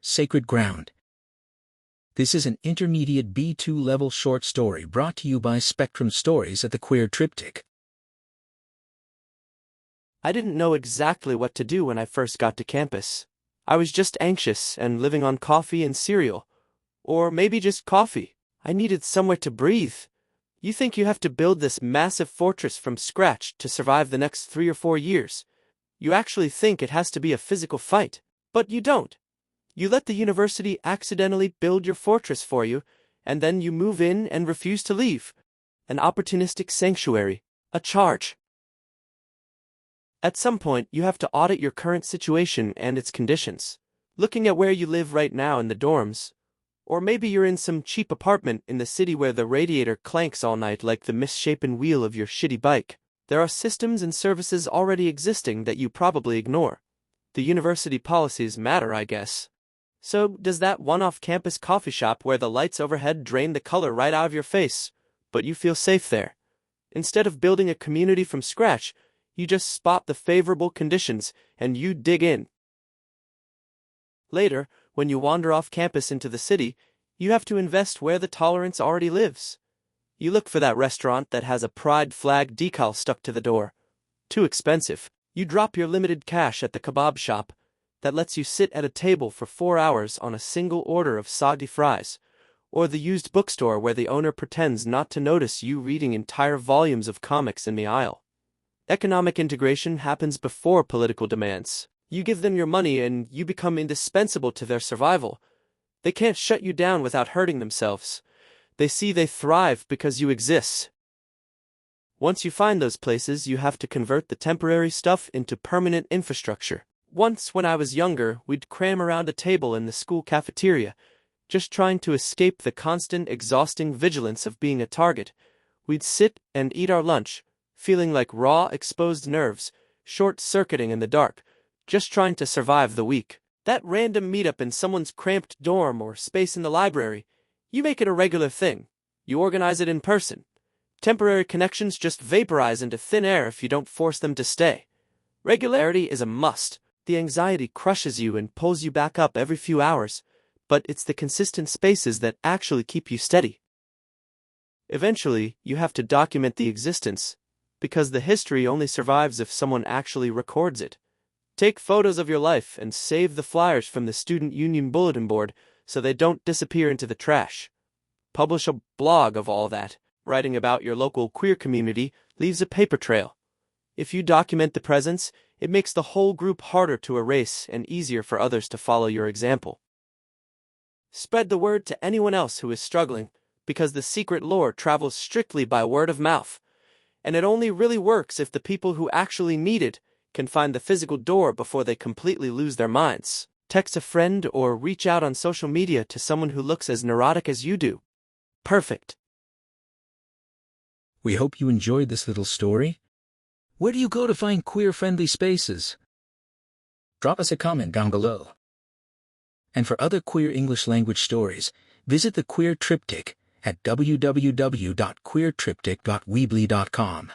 Sacred Ground. This is an intermediate B2 level short story brought to you by Spectrum Stories at the Queer Triptych. I didn't know exactly what to do when I first got to campus. I was just anxious and living on coffee and cereal. Or maybe just coffee. I needed somewhere to breathe. You think you have to build this massive fortress from scratch to survive the next 3 or 4 years. You actually think it has to be a physical fight, but you don't. You let the university accidentally build your fortress for you, and then you move in and refuse to leave. An opportunistic sanctuary. A charge. At some point, you have to audit your current situation and its conditions. Looking at where you live right now in the dorms. Or maybe you're in some cheap apartment in the city where the radiator clanks all night like the misshapen wheel of your shitty bike. There are systems and services already existing that you probably ignore. The university policies matter, I guess. So, does that one-off campus coffee shop where the lights overhead drain the color right out of your face, but you feel safe there? Instead of building a community from scratch, you just spot the favorable conditions and you dig in. Later, when you wander off campus into the city, you have to invest where the tolerance already lives. You look for that restaurant that has a pride flag decal stuck to the door. Too expensive. You drop your limited cash at the kebab shop that lets you sit at a table for 4 hours on a single order of soggy fries, or the used bookstore where the owner pretends not to notice you reading entire volumes of comics in the aisle. Economic integration happens before political demands. You give them your money and you become indispensable to their survival. They can't shut you down without hurting themselves. They see they thrive because you exist. Once you find those places, you have to convert the temporary stuff into permanent infrastructure. Once, when I was younger, we'd cram around a table in the school cafeteria, just trying to escape the constant, exhausting vigilance of being a target. We'd sit and eat our lunch, feeling like raw, exposed nerves, short-circuiting in the dark, just trying to survive the week. That random meetup in someone's cramped dorm or space in the library, you make it a regular thing. You organize it in person. Temporary connections just vaporize into thin air if you don't force them to stay. Regularity is a must. The anxiety crushes you and pulls you back up every few hours, but it's the consistent spaces that actually keep you steady. Eventually, you have to document the existence, because the history only survives if someone actually records it. Take photos of your life and save the flyers from the student union bulletin board so they don't disappear into the trash. Publish a blog of all that. Writing about your local queer community leaves a paper trail. If you document the presence, it makes the whole group harder to erase and easier for others to follow your example. Spread the word to anyone else who is struggling, because the secret lore travels strictly by word of mouth, and it only really works if the people who actually need it can find the physical door before they completely lose their minds. Text a friend or reach out on social media to someone who looks as neurotic as you do. Perfect. We hope you enjoyed this little story. Where do you go to find queer-friendly spaces? Drop us a comment down below. And for other queer English language stories, visit the Queer Triptych at www.queertriptych.weebly.com.